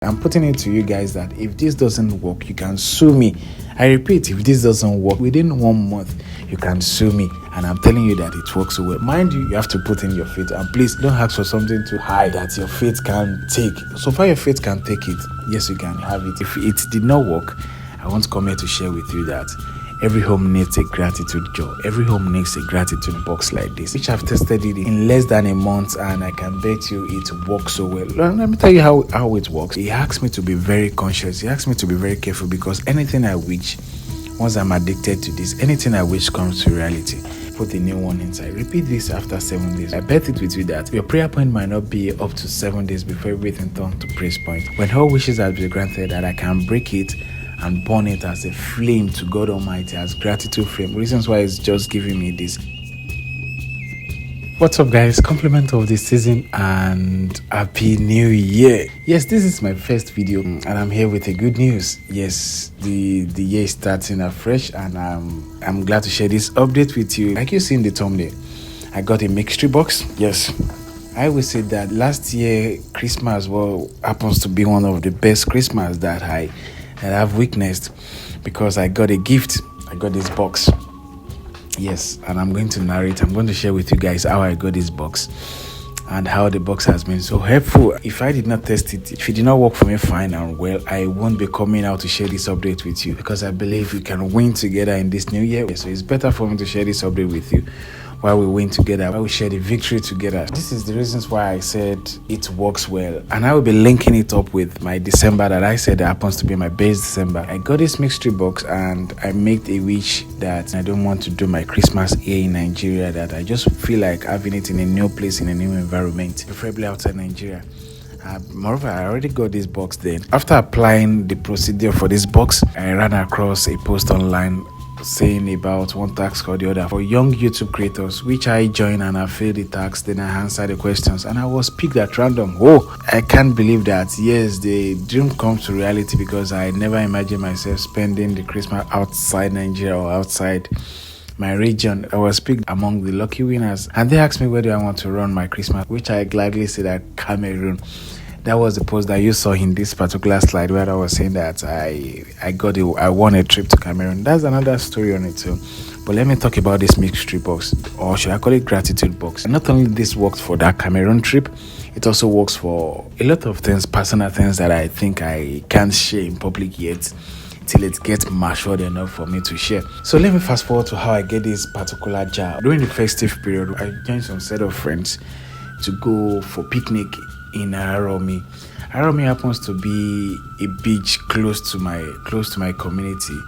I'm putting it to you guys that if this doesn't work, you can sue me. I repeat, if this doesn't work within 1 month, you can sue me. And I'm telling you that it works so well. Mind you, you have to put in your faith. And please don't ask for something too high that your faith can take. So far your faith can take it, yes, you can have it. If it did not work, I want to come here to share with you that every home needs a gratitude jar. Every home needs a gratitude box like this, which I've tested it in less than a month, and I can bet you it works so well. Let me tell you how it works. He asks me to be very conscious. He asks me to be very careful, because anything I wish, once I'm addicted to this, anything I wish comes to reality. Put the new one inside. Repeat this after 7 days. I bet it with you that your prayer point might not be up to 7 days before everything turns to praise point. When all wishes have been granted, that I can break it and burn it as a flame to God Almighty, as gratitude flame. Reasons why it's just giving me this. What's up, guys? Compliment of the season and happy new year. Yes, this is my first video and I'm here with a good news. Yes, the year is starting afresh, and I'm glad to share this update with you. Like you see in the thumbnail, I got a mystery box. Yes, I always say that last year Christmas happens to be one of the best Christmas that I've witnessed, because I got a gift. I got this box. Yes, and I'm going to narrate. I'm going to share with you guys how I got this box and how the box has been so helpful. If I did not test it, if it did not work for me fine and well, I won't be coming out to share this update with you, because I believe we can win together in this new year. So it's better for me to share this update with you while we win together, while we share the victory together. This is the reasons why I said it works well, and I will be linking it up with my December that I said happens to be my best December. I got this mystery box and I made a wish that I don't want to do my Christmas here in Nigeria, that I just feel like having it in a new place, in a new environment, preferably outside Nigeria. Moreover, I already got this box then. After applying the procedure for this box, I ran across a post online saying about one task or the other for young YouTube creators, which I joined, and I filled the tasks, then I answered the questions, and I was picked at random. I can't believe that. Yes, the dream comes to reality, because I never imagined myself spending the Christmas outside Nigeria or outside my region. I was picked among the lucky winners, and they asked me where do I want to run my Christmas, which I gladly said at Cameroon. That was the post that you saw in this particular slide, where I was saying that I won a trip to Cameroon. That's another story on it too. But let me talk about this mystery box, or should I call it gratitude box. And not only this worked for that Cameroon trip, it also works for a lot of things, personal things that I think I can't share in public yet, till it gets matured enough for me to share. So let me fast forward to how I get this particular jar. During the festive period, I joined some set of friends to go for picnic in Aromi. Aromi happens to be a beach close to my community,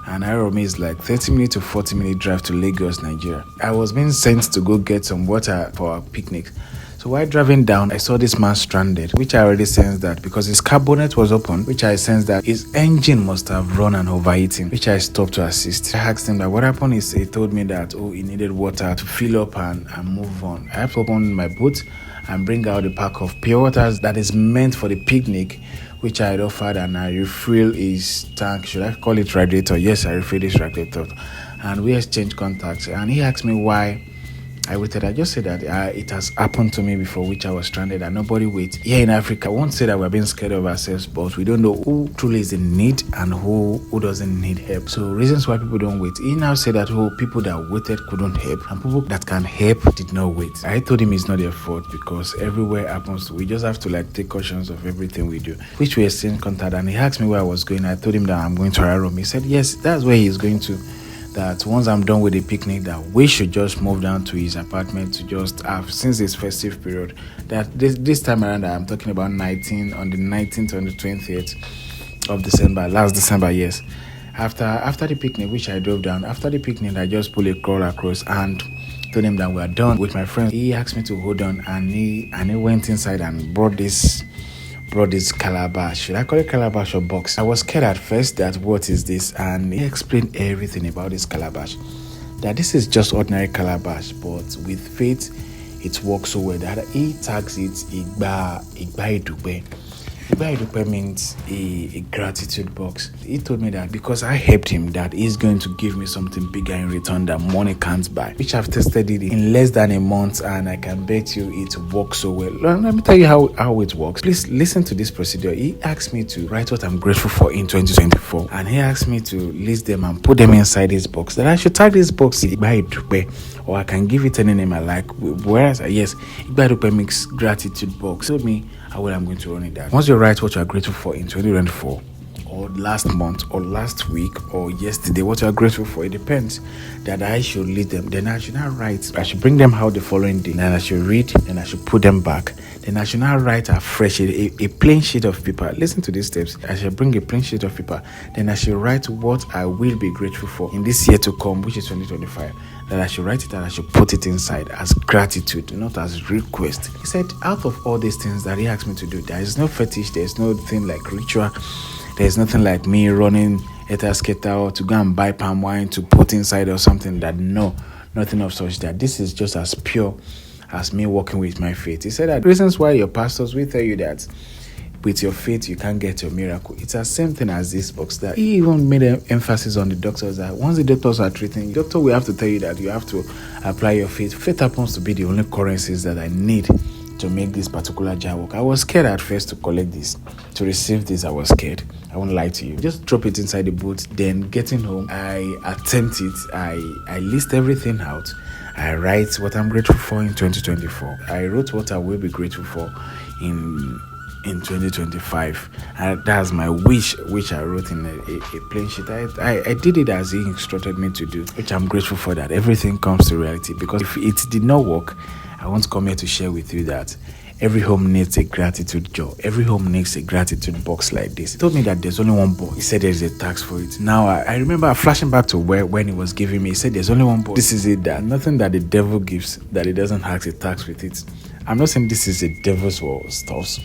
and Aromi is like 30-minute to 40-minute drive to Lagos, Nigeria. I was being sent to go get some water for our picnic. So while driving down, I saw this man stranded, which I already sensed that, because his car bonnet was open, which I sensed that his engine must have run and overheating, which I stopped to assist. I asked him that what happened. He told me that he needed water to fill up and move on. I have to open my boot and bring out the pack of pure waters that is meant for the picnic, which I had offered, and I refill his tank. Should I call it radiator? Yes, I refilled his radiator, and we exchanged contacts. And he asked me why I waited. I just said that it has happened to me before, which I was stranded and nobody waits. Here in Africa, I won't say that we're being scared of ourselves, but we don't know who truly is in need and who doesn't need help. So reasons why people don't wait. He now said that people that waited couldn't help, and people that can help did not wait. I told him it's not their fault, because everywhere happens. We just have to take cautions of everything we do, which we exchanged contact. And he asked me where I was going. I told him that I'm going to Arom. He said yes, that's where he's going to. That once I'm done with the picnic, that we should just move down to his apartment to just have, since it's festive period, that this time around that I'm talking about on the 19th and the 20th of December, last December, yes. After the picnic, which I drove down, after the picnic, I just pulled a crawl across and told him that we're done with my friends. He asked me to hold on, and he went inside and brought this calabash. Should I call it calabash or box? I was scared at first that what is this, and he explained everything about this calabash, that this is just ordinary calabash, but with faith it works so well that he tags it Igba Idugbe. Igba means a gratitude box. He told me that because I helped him, that he's going to give me something bigger in return that money can't buy, which I've tested it in less than a month, and I can bet you it works so well. Let me tell you how it works. Please listen to this procedure. He asked me to write what I'm grateful for in 2024, and he asked me to list them and put them inside this box, that I should tag this box Igba, or I can give it any name I like. Whereas, yes, Igba makes gratitude box. Told me how I'm going to run it down. Once you write what you are grateful for in 2024, or last month, or last week, or yesterday, what you are grateful for, it depends, that I should lead them. Then I should not write. I should bring them out the following day. Then I should read, and I should put them back. Then I should not write afresh, a plain sheet of paper. Listen to these steps. I should bring a plain sheet of paper. Then I should write what I will be grateful for in this year to come, which is 2025. That I should write it and I should put it inside as gratitude, not as request. He said, out of all these things that he asked me to do, there is no fetish, there is no thing like ritual, there is nothing like me running skater or to go and buy palm wine to put inside or something. That no, nothing of such. That this is just as pure as me working with my faith. He said that the reasons why your pastors will tell you that with your faith you can't get your miracle, it's the same thing as this box. That he even made an emphasis on the doctors, that once the doctors are treating you, doctor will have to tell you that you have to apply your faith. Faith happens to be the only currencies that I need to make this particular jar work. I was scared at first to collect this, to receive this. I was scared. I won't lie to you. Just drop it inside the boot. Then getting home, I attempt it. I list everything out. I write what I'm grateful for in 2024. I wrote what I will be grateful for in 2025, and that's my wish, which I wrote in a plain sheet. I did it as he instructed me to do, which I'm grateful for, that everything comes to reality. Because if it did not work, I won't come here to share with you that every home needs a gratitude jar. Every home needs a gratitude box like this. He told me that there's only one box. He said there's a tax for it. Now I remember flashing back to when he was giving me. He said there's only one box. This is it. That nothing that the devil gives that he doesn't have a tax with it. I'm not saying this is a devil's stuff,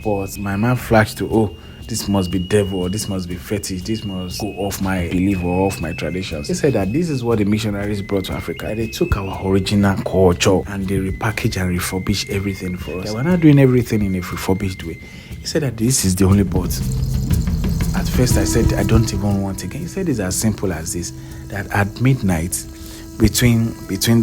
but my mind flashed to, this must be devil, or this must be fetish, this must go off my belief or off my traditions. He said that this is what the missionaries brought to Africa. They took our original culture and they repackaged and refurbished everything for us. They were not doing everything in a refurbished way. He said that this is the only boat. At first I said, I don't even want again. He said it's as simple as this, that at midnight, between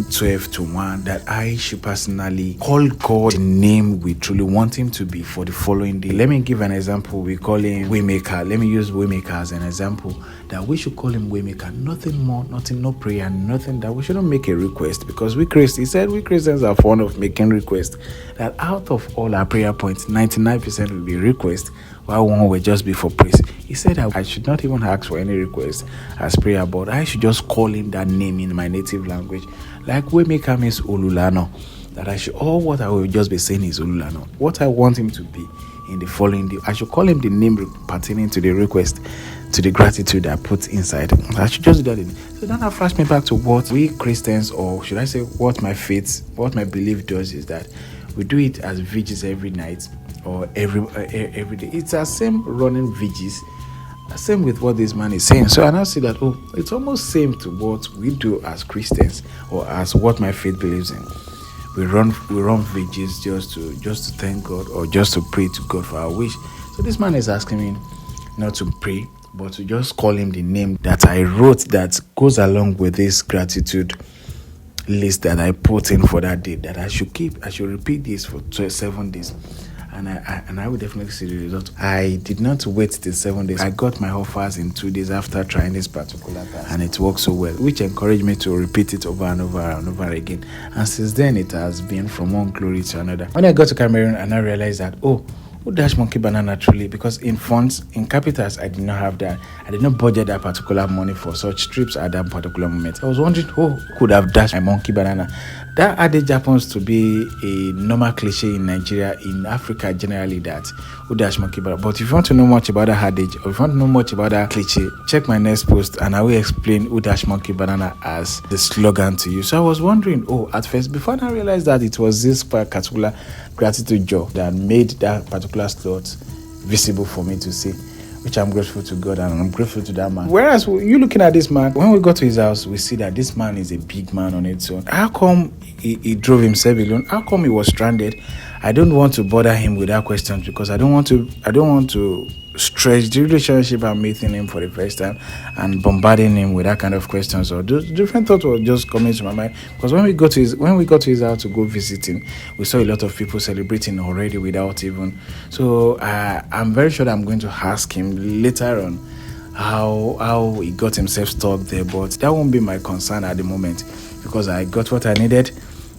12 to 1, that I should personally call God the name we truly want him to be for the following day. Let me give an example. We call him Waymaker. Let me use Waymaker as an example, that we should call him Waymaker. Nothing more, nothing, no prayer, nothing. That we shouldn't make a request, because he said we Christians are fond of making requests. That out of all our prayer points, 99% will be requests, while one will just be for praise. He said that I should not even ask for any request as prayer, but I should just call him that name in my native language. Like Waymaker means Olulano. That I should, all what I will just be saying is Olulano. What I want him to be in the following day, I should call him the name pertaining to the request, to the gratitude I put inside. I should just do that. So then that flashed me back to what we Christians, or should I say what my faith, what my belief does, is that we do it as vigils every night or every day. It's the same running vigils, same with what this man is saying. So I now see that it's almost same to what we do as Christians, or as what my faith believes in. We run vigils just to thank God, or just to pray to God for our wish. So this man is asking me not to pray, but to just call him the name that I wrote that goes along with this gratitude list that I put in for that day, that I should keep. I should repeat this for 7 days. And I will definitely see the result. I did not wait till 7 days. I got my offers in 2 days after trying this particular task, and it worked so well, which encouraged me to repeat it over and over and over again. And since then, it has been from one glory to another. When I got to Cameroon, and I realized that, who dash monkey banana truly? Because in funds, in capitals, I did not have that. I did not budget that particular money for such trips at that particular moment. I was wondering who could have dashed my monkey banana. That adage happens to be a normal cliche in Nigeria, in Africa generally, that who dash monkey banana. But if you want to know much about that adage, or if you want to know much about that cliche, check my next post and I will explain who dash monkey banana as the slogan to you. So I was wondering, at first, before I realized that it was this particular gratitude jar that made that particular slot visible for me to see, which I'm grateful to God, and I'm grateful to that man. Whereas you looking at this man, when we go to his house, we see that this man is a big man on its own. How come he drove himself alone? How come he was stranded? I don't want to bother him with that question because I don't want to stretch the relationship I'm meeting him for the first time and bombarding him with that kind of questions, or those different thoughts were just coming to my mind. Because when we got to his house to go visit him, we saw a lot of people celebrating already without even. So I'm very sure that I'm going to ask him later on how he got himself stuck there, but that won't be my concern at the moment because I got what I needed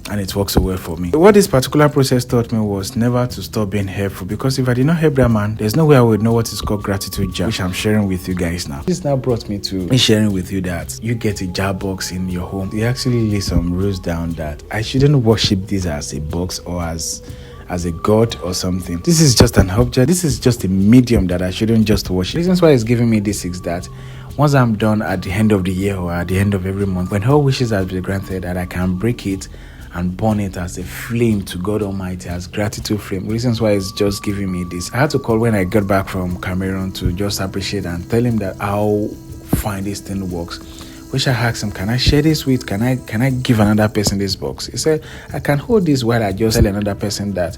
and it works so well for me. What this particular process taught me was never to stop being helpful, because if I did not help that man, there's no way I would know what is called gratitude jar, which I'm sharing with you guys now. This now brought me to me sharing with you that you get a jar box in your home. They actually lay some rules down that I shouldn't worship this as a box or as a god or something. This is just an object. This is just a medium that I shouldn't just worship. Reasons why it's giving me this is that once I'm done at the end of the year or at the end of every month, when all wishes have been granted, that I can break it and burn it as a flame to God Almighty, as gratitude flame. Reasons why it's just giving me this. I had to call when I got back from Cameroon to just appreciate and tell him that how fine this thing works. Which I asked him, can I share this with, can I give another person this box? He said, I can hold this while I just tell another person that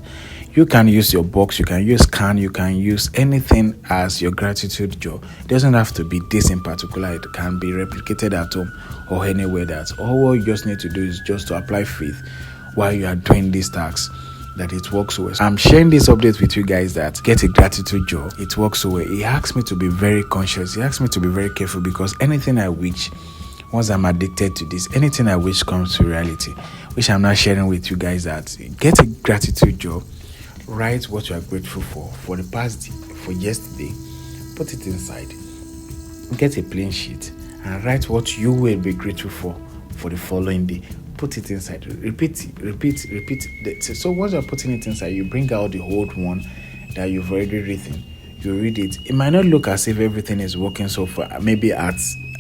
you can use your box, you can use can, you can use anything as your gratitude jar. It doesn't have to be this in particular. It can be replicated at home or anywhere. That's all you just need to do is just to apply faith while you are doing these tasks, that it works so well. I'm sharing this update with you guys that get a gratitude jar. It works so well. He asked me to be very conscious. He asked me to be very careful, because anything I wish, once I'm addicted to this, anything I wish comes to reality, which I'm not sharing with you guys, that get a gratitude jar. Write what you are grateful for the past day, for yesterday. Put it inside. Get a plain sheet and write what you will be grateful for the following day. Put it inside. Repeat. So once you're putting it inside, you bring out the old one that you've already written. You read it. It might not look as if everything is working so far, maybe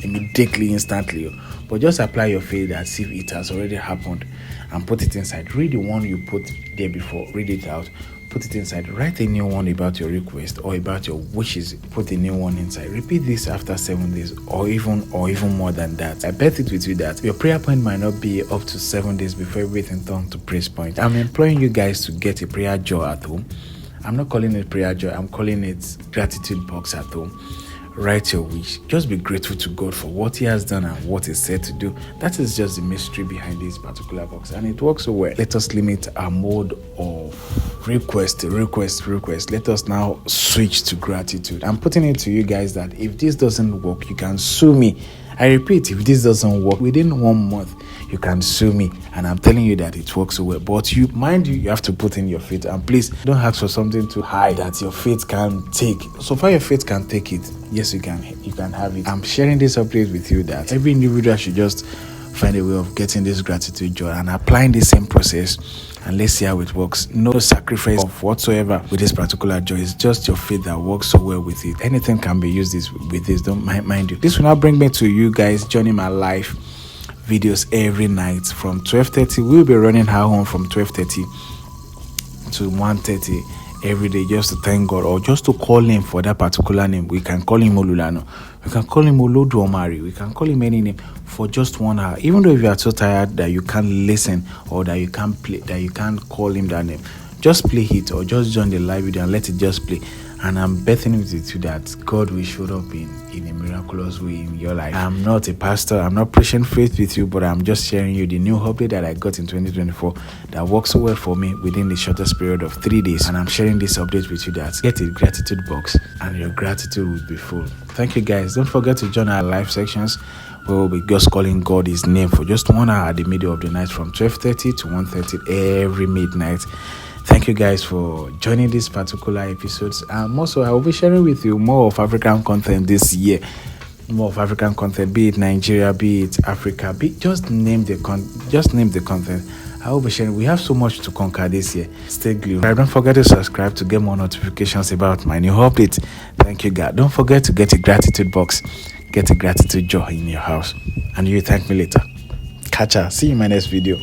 immediately, instantly, but just apply your faith as if it has already happened and put it inside. Read the one you put there before. Read it out. Put it inside. Write a new one about your request or about your wishes. Put a new one inside. Repeat this after 7 days or even more than that. I bet it with you that your prayer point might not be up to 7 days before everything turns to praise point. I'm employing you guys to get a prayer jar at home. I'm not calling it prayer jar. I'm calling it gratitude box at home. Write your wish. Just be grateful to God for what He has done and what He said to do. That is just the mystery behind this particular box, and it works so well. Let us limit our mode of request. Let us now switch to gratitude. I'm putting it to you guys that if this doesn't work, you can sue me. I repeat, if this doesn't work within 1 month, you can sue me, and I'm telling you that it works so well. But you have to put in your faith, and please don't ask for something too high that your faith can take. So far your faith can take it, yes, you can have it. I'm sharing this update with you that every individual should just find a way of getting this gratitude joy and applying the same process, and let's see how it works. No sacrifice of whatsoever with this particular joy. It's just your faith that works so well with it. Anything can be used with this, don't mind you. This will now bring me to you guys joining my live videos every night from 12:30. We'll be running our home from 12:30 to 1:30 every day, just to thank God or just to call Him for that particular name. We can call Him Olulano, we can call Him Oloduomari, we can call Him any name for just 1 hour. Even though if you are so tired that you can't listen or that you can't play, that you can't call Him that name, just play it or just join the live video and let it just play. And I'm betting with you that God will show up in a miraculous way in your life. I'm not a pastor. I'm not preaching faith with you, but I'm just sharing you the new update that I got in 2024 that works so well for me within the shortest period of 3 days. And I'm sharing this update with you that get a gratitude box and your gratitude will be full. Thank you guys. Don't forget to join our live sections where we'll be just calling God His name for just 1 hour at the middle of the night from 12:30 to 1:30 every midnight. Thank you guys for joining this particular episodes. Also, I will be sharing with you more of African content this year. More of African content, be it Nigeria, be it Africa, just name the content. I will be sharing. We have so much to conquer this year. Stay glued. Don't forget to subscribe to get more notifications about my new updates. Thank you, God. Don't forget to get a gratitude box. Get a gratitude jar in your house. And you thank me later. Catch ya. See you in my next video.